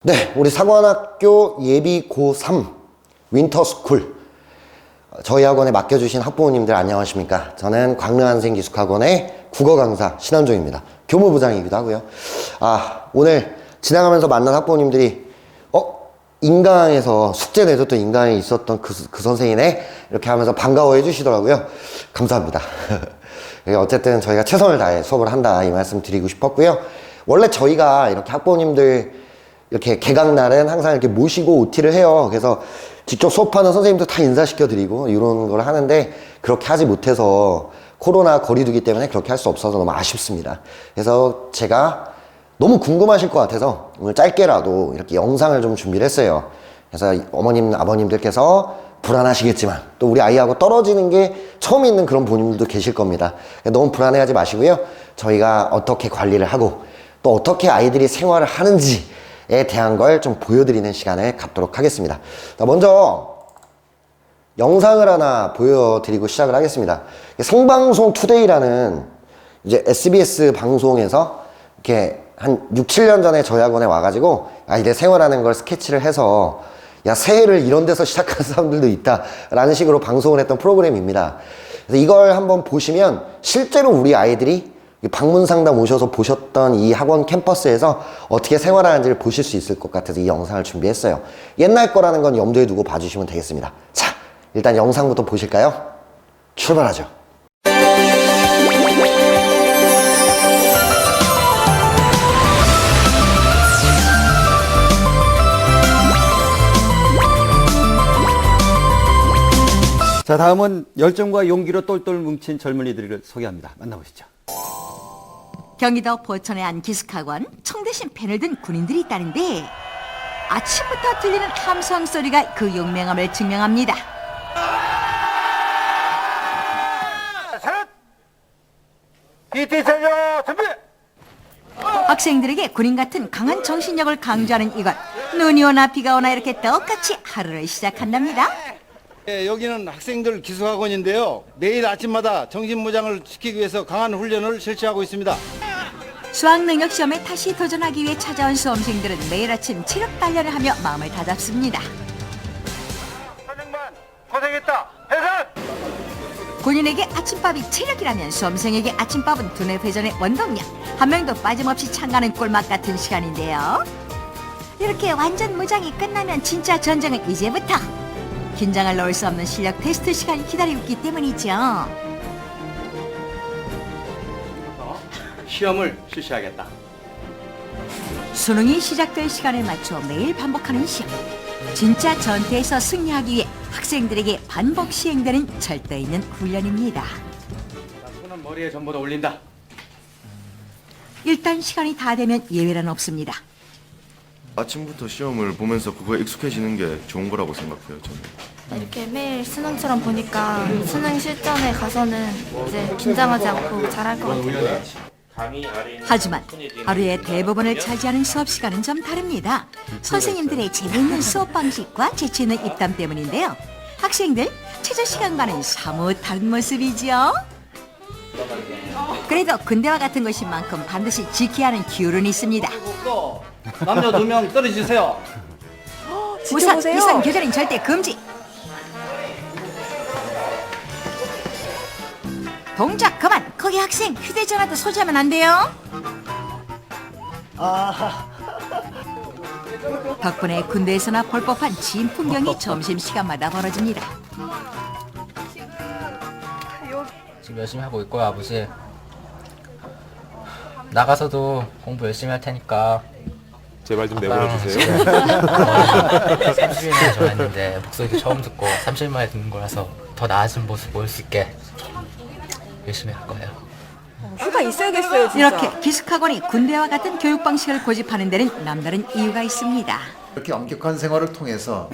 네, 우리 사관학교 예비 고3 윈터스쿨 저희 학원에 맡겨주신 학부모님들 안녕하십니까. 저는 광릉한생기숙학원의 국어 강사 신한종입니다. 교무부장이기도 하고요. 오늘 지나가면서 만난 학부모님들이 인강에서 숙제 내줬던 인강에 있었던 그 선생이네 이렇게 하면서 반가워해 주시더라고요. 감사합니다. 어쨌든 저희가 최선을 다해 수업을 한다 이 말씀 드리고 싶었고요. 원래 저희가 이렇게 학부모님들 이렇게 개강날은 항상 이렇게 모시고 OT를 해요. 그래서 직접 수업하는 선생님도 다 인사시켜드리고 이런 걸 하는데 그렇게 하지 못해서 코로나 거리두기 때문에 그렇게 할 수 없어서 너무 아쉽습니다. 그래서 제가 너무 궁금하실 것 같아서 오늘 짧게라도 이렇게 영상을 좀 준비를 했어요. 그래서 어머님, 아버님들께서 불안하시겠지만 또 우리 아이하고 떨어지는 게 처음 있는 그런 부모님들도 계실 겁니다. 너무 불안해하지 마시고요. 저희가 어떻게 관리를 하고 또 어떻게 아이들이 생활을 하는지에 대한 걸 좀 보여드리는 시간을 갖도록 하겠습니다. 먼저 영상을 하나 보여드리고 시작을 하겠습니다. 생방송 투데이라는 이제 SBS 방송에서 이렇게 한 6, 7년 전에 저희 학원에 와가지고 아이들 생활하는 걸 스케치를 해서 야, 새해를 이런 데서 시작한 사람들도 있다 라는 식으로 방송을 했던 프로그램입니다. 그래서 이걸 한번 보시면 실제로 우리 아이들이 방문 상담 오셔서 보셨던 이 학원 캠퍼스에서 어떻게 생활하는지를 보실 수 있을 것 같아서 이 영상을 준비했어요. 옛날 거라는 건 염두에 두고 봐주시면 되겠습니다. 자, 일단 영상부터 보실까요? 출발하죠. 자, 다음은 열정과 용기로 똘똘 뭉친 젊은이들을 소개합니다. 만나보시죠. 경기도 포천의 한 기숙학원, 총 대신 펜을 든 군인들이 있다는데 아침부터 들리는 함성 소리가 그 용맹함을 증명합니다. PT 전혀 준비! 학생들에게 군인 같은 강한 정신력을 강조하는 이것, 눈이 오나 비가 오나 이렇게 똑같이 하루를 시작한답니다. 네, 여기는 학생들 기숙학원인데요. 매일 아침마다 정신무장을 시키기 위해서 강한 훈련을 실시하고 있습니다. 수학능력 시험에 다시 도전하기 위해 찾아온 수험생들은 매일 아침 체력 단련을 하며 마음을 다잡습니다. 선생만 고생했다. 해산! 군인에게 아침밥이 체력이라면 수험생에게 아침밥은 두뇌 회전의 원동력, 한 명도 빠짐없이 참가하는 꿀맛 같은 시간인데요. 이렇게 완전 무장이 끝나면 진짜 전쟁은 이제부터. 긴장을 놓을 수 없는 실력 테스트 시간이 기다리고 있기 때문이죠. 시험을 실시하겠다. 수능이 시작될 시간에 맞춰 매일 반복하는 시험. 진짜 전투에서 승리하기 위해 학생들에게 반복 시행되는 절도 있는 훈련입니다. 손은 머리에 전부 다 올린다. 일단 시간이 다 되면 예외란 없습니다. 아침부터 시험을 보면서 그거에 익숙해지는 게 좋은 거라고 생각해요, 저는. 이렇게 매일 수능처럼 보니까 수능 실전에 가서는 이제 긴장하지 않고 잘할 것 같아요. 하지만 하루의 대부분을 차지하는 수업 시간은 좀 다릅니다. 선생님들의 재미있는 수업 방식과 재치 있는 입담 때문인데요. 학생들 최저 시간과는 사뭇 다른 모습이죠. 그래도 군대와 같은 것인 만큼 반드시 지켜야 하는 규율은 있습니다. 남녀 2명 떨어지세요. 우선 이상 교전은 절대 금지. 동작 그만. 거기 학생 휴대전화도 소지하면 안 돼요. 덕분에 군대에서나 볼 법한 진 풍경이 점심시간마다 벌어집니다. 지금 열심히 하고 있고요, 아버지. 나가서도 공부 열심히 할 테니까 제발 좀 내보내주세요. 30일 전화했는데 목소리도 처음 듣고 30일 만에 듣는 거라서 더 나아진 모습 보일 수 있게 열심히 할 거예요. 휴가 있어야겠어요, 진짜. 이렇게 기숙학원이 군대와 같은 교육 방식을 고집하는 데는 남다른 이유가 있습니다. 이렇게 엄격한 생활을 통해서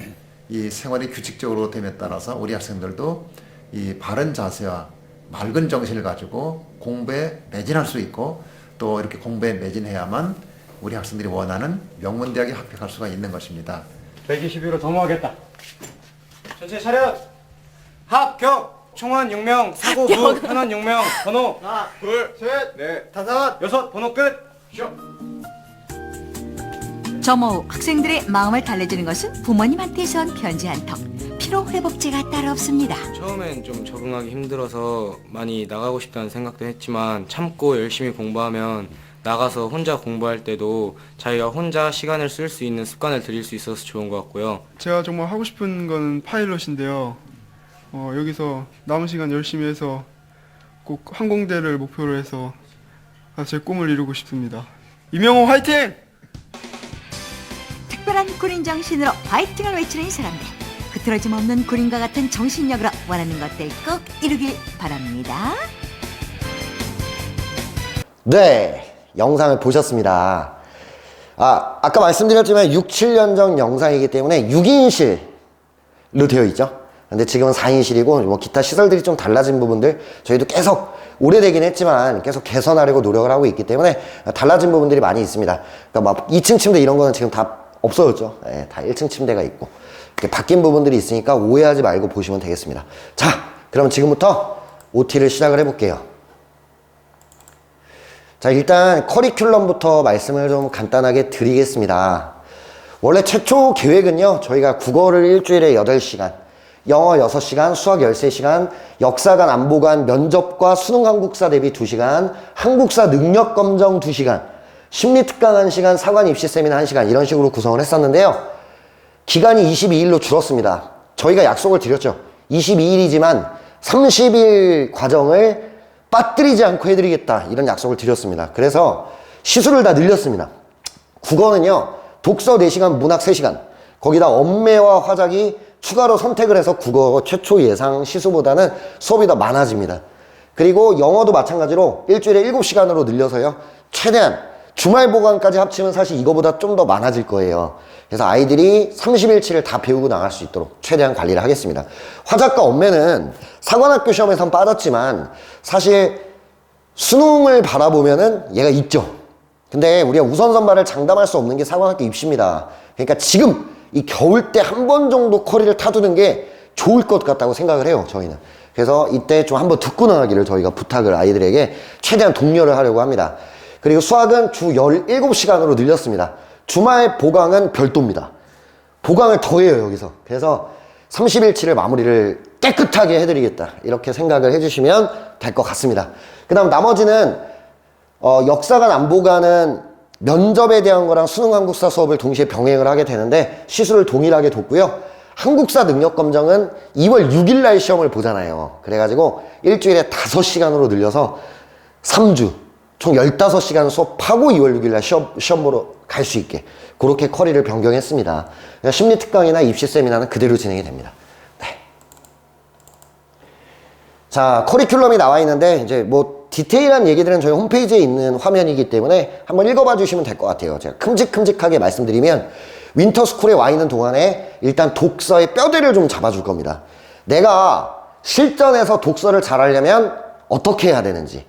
이 생활이 규칙적으로 됨에 따라서 우리 학생들도 이 바른 자세와 맑은 정신을 가지고 공부에 매진할 수 있고 또 이렇게 공부에 매진해야만 우리 학생들이 원하는 명문대학에 합격할 수가 있는 것입니다. 121로 넘어가겠다. 전체 차렷! 합격! 총원 6명, 사고 무, 현원 6명, 번호 하나, 둘, 셋, 넷, 다섯, 여섯, 번호 끝! 시험! 점호 후 학생들의 마음을 달래주는 것은 부모님한테선 편지 한 통. 피로 회복제가 따로 없습니다. 처음엔 좀 적응하기 힘들어서 많이 나가고 싶다는 생각도 했지만 참고 열심히 공부하면 나가서 혼자 공부할 때도 자기가 혼자 시간을 쓸 수 있는 습관을 들일 수 있어서 좋은 것 같고요. 제가 정말 하고 싶은 건 파일럿인데요. 여기서 남은 시간 열심히 해서 꼭 항공대를 목표로 해서 제 꿈을 이루고 싶습니다. 이명호 화이팅! 특별한 군인 정신으로 파이팅을 외치는 이 사람들. 흐트러짐 없는 군인과 같은 정신력으로 원하는 것들 꼭 이루길 바랍니다. 네, 영상을 보셨습니다. 아까 말씀드렸지만 6, 7년 전 영상이기 때문에 6인실로 되어 있죠. 근데 지금은 4인실이고 뭐 기타 시설들이 좀 달라진 부분들 저희도 계속 오래되긴 했지만 계속 개선하려고 노력을 하고 있기 때문에 달라진 부분들이 많이 있습니다. 그러니까 막 2층 침대 이런 거는 지금 다 없어졌죠. 네, 다 1층 침대가 있고 이렇게 바뀐 부분들이 있으니까 오해하지 말고 보시면 되겠습니다. 자, 그럼 지금부터 OT를 시작을 해볼게요. 자, 일단 커리큘럼부터 말씀을 좀 간단하게 드리겠습니다. 원래 최초 계획은요, 저희가 국어를 일주일에 8시간, 영어 6시간, 수학 13시간, 역사관, 안보관, 면접과 수능 한국사 대비 2시간, 한국사 능력검정 2시간, 심리특강 1시간, 사관 입시 세미나 1시간 이런 식으로 구성을 했었는데요. 기간이 22일로 줄었습니다. 저희가 약속을 드렸죠. 22일이지만 30일 과정을 빠뜨리지 않고 해드리겠다 이런 약속을 드렸습니다. 그래서 시수를 다 늘렸습니다. 국어는요, 독서 4시간, 문학 3시간, 거기다 엄매와 화작이 추가로 선택을 해서 국어 최초 예상 시수보다는 수업이 더 많아집니다. 그리고 영어도 마찬가지로 일주일에 7시간으로 늘려서요, 최대한 주말 보강까지 합치면 사실 이거보다 좀 더 많아질 거예요. 그래서 아이들이 30일치를 다 배우고 나갈 수 있도록 최대한 관리를 하겠습니다. 화작과 엄매는 사관학교 시험에선 빠졌지만 사실 수능을 바라보면은 얘가 있죠. 근데 우리가 우선 선발을 장담할 수 없는 게 사관학교 입시입니다. 그러니까 지금 이 겨울 때 한 번 정도 커리를 타두는 게 좋을 것 같다고 생각을 해요, 저희는. 그래서 이때 좀 한번 듣고 나가기를 저희가 부탁을 아이들에게 최대한 독려를 하려고 합니다. 그리고 수학은 주 17시간으로 늘렸습니다. 주말 보강은 별도입니다. 보강을 더해요, 여기서. 그래서 30일치를 마무리를 깨끗하게 해드리겠다, 이렇게 생각을 해주시면 될 것 같습니다. 그 다음 나머지는 역사관, 안보관은 면접에 대한 거랑 수능 한국사 수업을 동시에 병행을 하게 되는데 시수를 동일하게 뒀고요. 한국사 능력검정은 2월 6일 날 시험을 보잖아요. 그래가지고 일주일에 5시간으로 늘려서 3주 총 15시간 수업하고 2월 6일 날 시험 보러 갈 수 있게 그렇게 커리를 변경했습니다. 심리특강이나 입시 세미나는 그대로 진행이 됩니다. 네. 자, 커리큘럼이 나와 있는데 이제 뭐 디테일한 얘기들은 저희 홈페이지에 있는 화면이기 때문에 한번 읽어봐 주시면 될 것 같아요. 제가 큼직큼직하게 말씀드리면 윈터스쿨에 와 있는 동안에 일단 독서의 뼈대를 좀 잡아줄 겁니다. 내가 실전에서 독서를 잘하려면 어떻게 해야 되는지,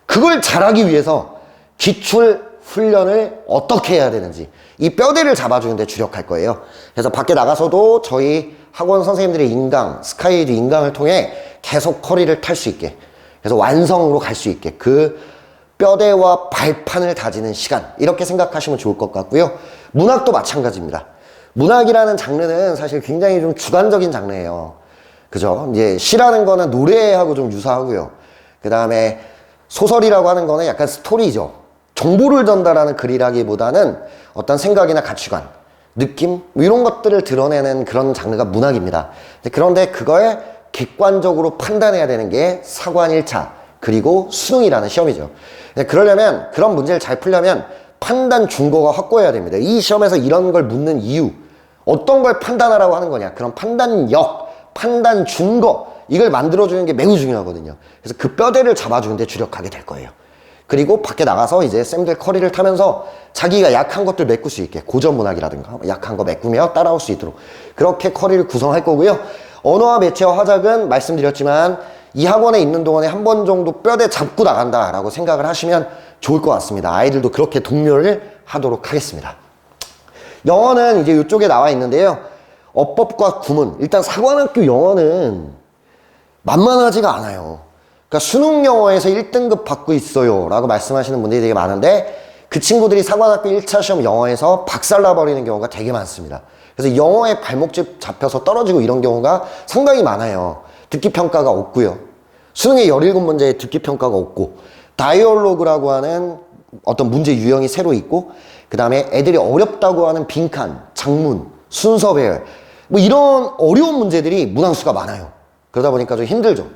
그걸 잘하기 위해서 기출 훈련을 어떻게 해야 되는지 이 뼈대를 잡아주는 데 주력할 거예요. 그래서 밖에 나가서도 저희 학원 선생님들의 인강, 스카이에듀 인강을 통해 계속 커리를 탈 수 있게, 그래서 완성으로 갈 수 있게 그 뼈대와 발판을 다지는 시간, 이렇게 생각하시면 좋을 것 같고요. 문학도 마찬가지입니다. 문학이라는 장르는 사실 굉장히 좀 주관적인 장르예요. 그죠? 이제 시라는 거는 노래하고 좀 유사하고요. 그 다음에 소설이라고 하는 거는 약간 스토리죠. 정보를 전달하는 글이라기보다는 어떤 생각이나 가치관, 느낌, 뭐 이런 것들을 드러내는 그런 장르가 문학입니다. 그런데 그걸 객관적으로 판단해야 되는 게 사관 1차, 그리고 수능이라는 시험이죠. 그러려면, 그런 문제를 잘 풀려면 판단 준거가 확고해야 됩니다. 이 시험에서 이런 걸 묻는 이유, 어떤 걸 판단하라고 하는 거냐, 그런 판단력, 판단 준거, 이걸 만들어주는 게 매우 중요하거든요. 그래서 그 뼈대를 잡아주는 데 주력하게 될 거예요. 그리고 밖에 나가서 이제 쌤들 커리를 타면서 자기가 약한 것들 메꿀 수 있게, 고전문학이라든가 약한 거 메꾸며 따라올 수 있도록 그렇게 커리를 구성할 거고요. 언어와 매체와 화작은 말씀드렸지만 이 학원에 있는 동안에 한 번 정도 뼈대 잡고 나간다라고 생각을 하시면 좋을 것 같습니다. 아이들도 그렇게 독려를 하도록 하겠습니다. 영어는 이제 이쪽에 나와 있는데요. 어법과 구문, 일단 사관학교 영어는 만만하지가 않아요. 그러니까 수능 영어에서 1등급 받고 있어요 라고 말씀하시는 분들이 되게 많은데 그 친구들이 사관학교 1차 시험 영어에서 박살나버리는 경우가 되게 많습니다. 그래서 영어에 발목집 잡혀서 떨어지고 이런 경우가 상당히 많아요. 듣기평가가 없고요. 수능에 17문제에 듣기평가가 없고, 다이얼로그라고 하는 어떤 문제 유형이 새로 있고, 그 다음에 애들이 어렵다고 하는 빈칸, 작문, 순서 배열, 뭐 이런 어려운 문제들이 문항수가 많아요. 그러다 보니까 좀 힘들죠.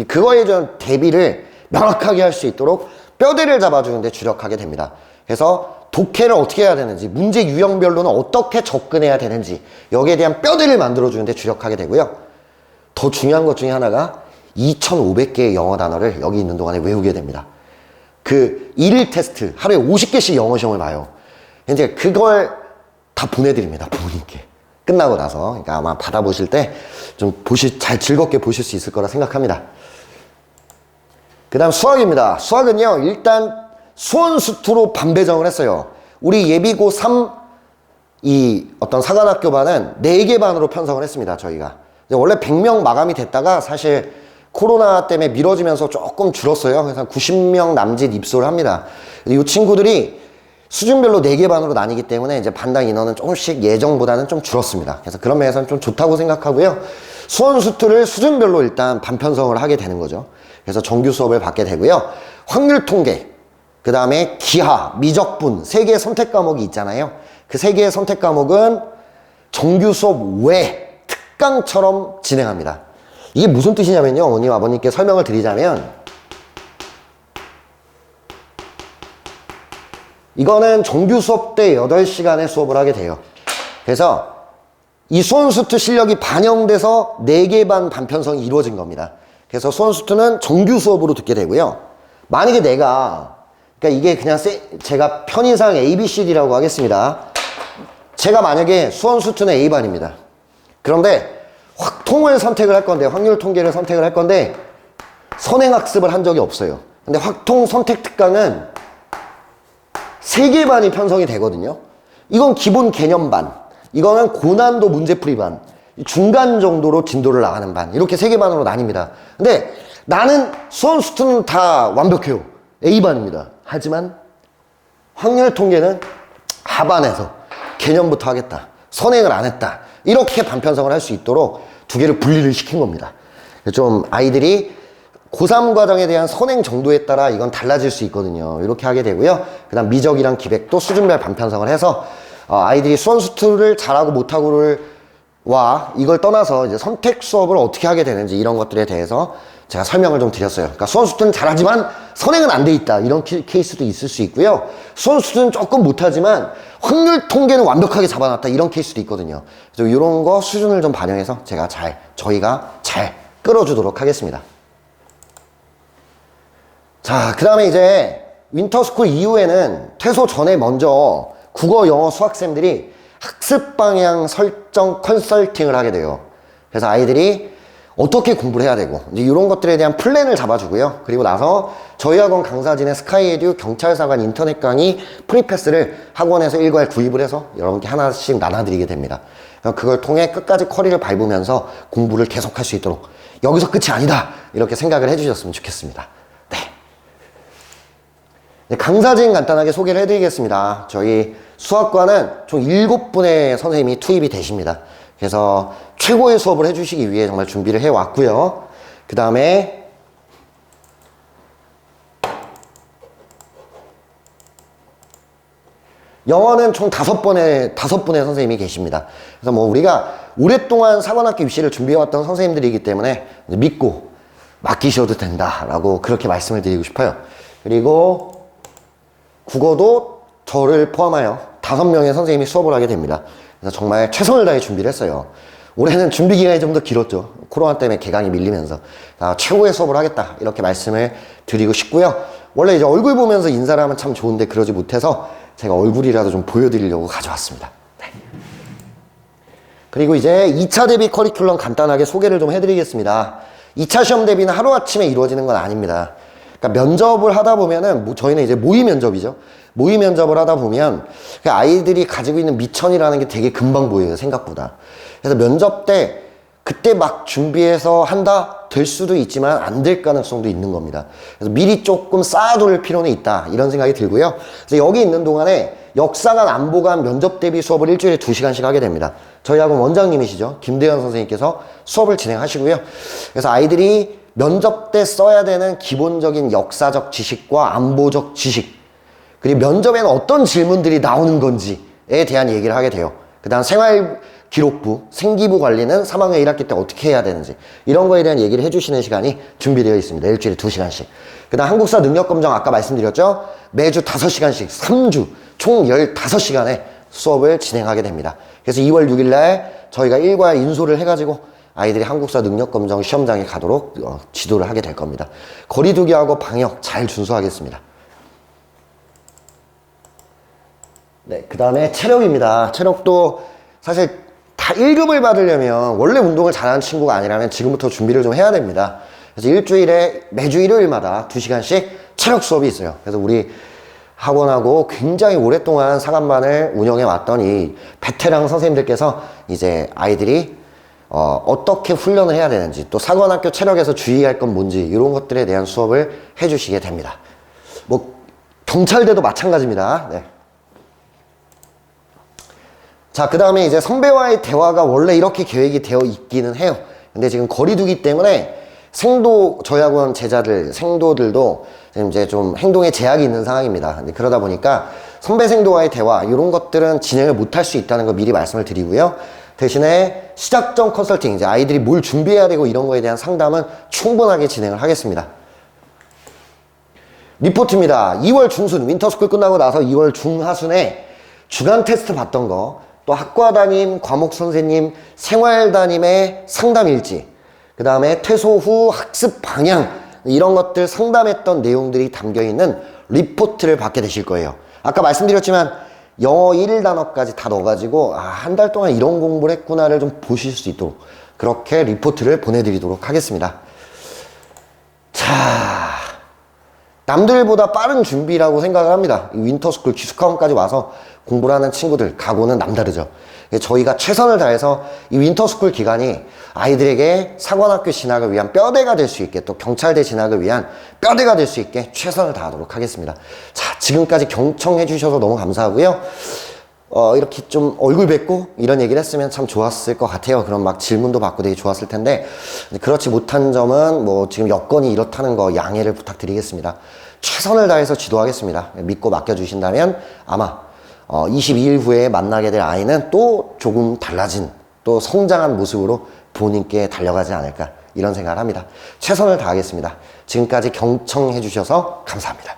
그거에 대한 대비를 명확하게 할 수 있도록 뼈대를 잡아주는 데 주력하게 됩니다. 그래서 독해를 어떻게 해야 되는지, 문제 유형별로는 어떻게 접근해야 되는지, 여기에 대한 뼈대를 만들어주는 데 주력하게 되고요. 더 중요한 것 중에 하나가 2,500개의 영어 단어를 여기 있는 동안에 외우게 됩니다. 그 일일 테스트, 하루에 50개씩 영어 시험을 봐요. 이제 그걸 다 보내드립니다, 부모님께. 끝나고 나서. 그러니까 아마 받아보실 때 좀 잘 즐겁게 보실 수 있을 거라 생각합니다. 그 다음 수학입니다. 수학은요, 일단 수원수투로 반배정을 했어요. 우리 예비고 3, 이 어떤 사관학교반은 4개 반으로 편성을 했습니다, 저희가. 원래 100명 마감이 됐다가 사실 코로나 때문에 미뤄지면서 조금 줄었어요. 그래서 한 90명 남짓 입소를 합니다. 이 친구들이 수준별로 4개 반으로 나뉘기 때문에 이제 반당 인원은 조금씩 예정보다는 좀 줄었습니다. 그래서 그런 면에서는 좀 좋다고 생각하고요. 수원수투를 수준별로 일단 반편성을 하게 되는 거죠. 그래서 정규 수업을 받게 되고요. 확률 통계, 그 다음에 기하, 미적분, 3개의 선택 과목이 있잖아요. 그 3개의 선택 과목은 정규 수업 외 특강처럼 진행합니다. 이게 무슨 뜻이냐면요. 어머님, 아버님께 설명을 드리자면, 이거는 정규 수업 때 8시간의 수업을 하게 돼요. 그래서 이 수원수투 실력이 반영돼서 4개 반 반편성이 이루어진 겁니다. 그래서 수원수투는 정규 수업으로 듣게 되고요. 만약에 그러니까 이게 그냥 제가 편의상 ABCD라고 하겠습니다. 제가 만약에 수원수투는 A반입니다. 그런데 확통을 선택을 할 건데, 확률 통계를 선택을 할 건데, 선행학습을 한 적이 없어요. 근데 확통 선택 특강은 3개 반이 편성이 되거든요. 이건 기본 개념반, 이거는 고난도 문제풀이반, 중간 정도로 진도를 나가는 반, 이렇게 3개 반으로 나뉩니다. 근데 나는 수원수투는 다 완벽해요. A반입니다. 하지만 확률 통계는 하반에서 개념부터 하겠다, 선행을 안 했다, 이렇게 반편성을 할 수 있도록 2개를 분리를 시킨 겁니다. 좀 아이들이 고3 과정에 대한 선행 정도에 따라 이건 달라질 수 있거든요. 이렇게 하게 되고요. 그 다음 미적이랑 기백도 수준별 반편성을 해서 아이들이 수원수투를 잘하고 못하고를 이걸 떠나서 이제 선택 수업을 어떻게 하게 되는지, 이런 것들에 대해서 제가 설명을 좀 드렸어요. 그러니까 수원수투는 잘하지만 선행은 안 돼 있다, 이런 케이스도 있을 수 있고요. 수원수투는 조금 못하지만 확률 통계는 완벽하게 잡아놨다, 이런 케이스도 있거든요. 그래서 이런 거 수준을 좀 반영해서 저희가 잘 끌어주도록 하겠습니다. 자, 그 다음에 이제 윈터스쿨 이후에는 퇴소 전에 먼저 국어, 영어, 수학생들이 학습 방향 설정 컨설팅을 하게 돼요. 그래서 아이들이 어떻게 공부를 해야 되고, 이제 이런 것들에 대한 플랜을 잡아주고요. 그리고 나서 저희 학원 강사진의 스카이에듀, 경찰사관 인터넷 강의 프리패스를 학원에서 일괄 구입을 해서 여러분께 하나씩 나눠드리게 됩니다. 그걸 통해 끝까지 커리를 밟으면서 공부를 계속할 수 있도록, 여기서 끝이 아니다, 이렇게 생각을 해주셨으면 좋겠습니다. 강사진 간단하게 소개를 해드리겠습니다. 저희 수학과는 총 7분의 선생님이 투입이 되십니다. 그래서 최고의 수업을 해주시기 위해 정말 준비를 해왔고요. 그 다음에 영어는 총 5분의 선생님이 계십니다. 그래서 우리가 오랫동안 사관학교 입시를 준비해왔던 선생님들이기 때문에 믿고 맡기셔도 된다라고 그렇게 말씀을 드리고 싶어요. 그리고 국어도 저를 포함하여 5명의 선생님이 수업을 하게 됩니다. 그래서 정말 최선을 다해 준비를 했어요. 올해는 준비 기간이 좀 더 길었죠. 코로나 때문에 개강이 밀리면서. 최고의 수업을 하겠다, 이렇게 말씀을 드리고 싶고요. 원래 이제 얼굴 보면서 인사를 하면 참 좋은데 그러지 못해서 제가 얼굴이라도 좀 보여드리려고 가져왔습니다. 네. 그리고 이제 2차 대비 커리큘럼 간단하게 소개를 좀 해드리겠습니다. 2차 시험 대비는 하루아침에 이루어지는 건 아닙니다. 그러니까 면접을 하다 보면은, 저희는 이제 모의 면접이죠. 모의 면접을 하다 보면 아이들이 가지고 있는 미천이라는 게 되게 금방 보여요, 생각보다. 그래서 면접 때 그때 막 준비해서 한다 될 수도 있지만 안 될 가능성도 있는 겁니다. 그래서 미리 조금 쌓아둘 필요는 있다 이런 생각이 들고요. 그래서 여기 있는 동안에 역사관, 안보관, 면접 대비 수업을 일주일에 2시간씩 하게 됩니다. 저희 학원 원장님이시죠, 김대현 선생님께서 수업을 진행하시고요. 그래서 아이들이 면접 때 써야 되는 기본적인 역사적 지식과 안보적 지식, 그리고 면접에는 어떤 질문들이 나오는 건지에 대한 얘기를 하게 돼요. 그 다음 생활기록부, 생기부 관리는 3학년 1학기 때 어떻게 해야 되는지 이런 거에 대한 얘기를 해주시는 시간이 준비되어 있습니다. 일주일에 2시간씩. 그 다음 한국사 능력검정 아까 말씀드렸죠. 매주 5시간씩 3주 총 15시간의 수업을 진행하게 됩니다. 그래서 2월 6일 날 저희가 일과 인솔을 해가지고 아이들이 한국사 능력검정 시험장에 가도록 지도를 하게 될 겁니다. 거리두기하고 방역 잘 준수하겠습니다. 네, 그 다음에 체력입니다. 체력도 사실 다 1급을 받으려면 원래 운동을 잘하는 친구가 아니라면 지금부터 준비를 좀 해야 됩니다. 그래서 일주일에 매주 일요일마다 2시간씩 체력 수업이 있어요. 그래서 우리 학원하고 굉장히 오랫동안 사관반을 운영해 왔던 이 베테랑 선생님들께서 이제 아이들이 어떻게 훈련을 해야 되는지, 또 사관학교 체력에서 주의할 건 뭔지 이런 것들에 대한 수업을 해주시게 됩니다. 뭐 경찰대도 마찬가지입니다. 네. 자, 그 다음에 이제 선배와의 대화가 원래 이렇게 계획이 되어 있기는 해요. 근데 지금 거리두기 때문에 저희 학원 제자들, 생도들도 지금 이제 좀 행동에 제약이 있는 상황입니다. 근데 그러다 보니까 선배 생도와의 대화, 이런 것들은 진행을 못할 수 있다는 거 미리 말씀을 드리고요. 대신에 시작점 컨설팅, 이제 아이들이 뭘 준비해야 되고 이런 거에 대한 상담은 충분하게 진행을 하겠습니다. 리포트입니다. 2월 중순, 윈터스쿨 끝나고 나서 2월 중하순에 주간 테스트 봤던 거, 또 학과 담임, 과목 선생님, 생활 담임의 상담 일지, 그 다음에 퇴소 후 학습 방향, 이런 것들 상담했던 내용들이 담겨있는 리포트를 받게 되실 거예요. 아까 말씀드렸지만 영어 1단어까지 다 넣어가지고 한 달 동안 이런 공부를 했구나를 좀 보실 수 있도록 그렇게 리포트를 보내드리도록 하겠습니다. 자, 남들보다 빠른 준비라고 생각을 합니다. 윈터스쿨 기숙학원까지 와서 공부를 하는 친구들 각오는 남다르죠. 저희가 최선을 다해서 이 윈터스쿨 기간이 아이들에게 사관학교 진학을 위한 뼈대가 될 수 있게, 또 경찰대 진학을 위한 뼈대가 될 수 있게 최선을 다하도록 하겠습니다. 자, 지금까지 경청해 주셔서 너무 감사하고요. 이렇게 좀 얼굴 뵙고 이런 얘기를 했으면 참 좋았을 것 같아요. 그럼 막 질문도 받고 되게 좋았을 텐데, 그렇지 못한 점은 뭐 지금 여건이 이렇다는 거 양해를 부탁드리겠습니다. 최선을 다해서 지도하겠습니다. 믿고 맡겨주신다면 아마 22일 후에 만나게 될 아이는 또 조금 달라진, 또 성장한 모습으로 부모님께 달려가지 않을까, 이런 생각을 합니다. 최선을 다하겠습니다. 지금까지 경청해 주셔서 감사합니다.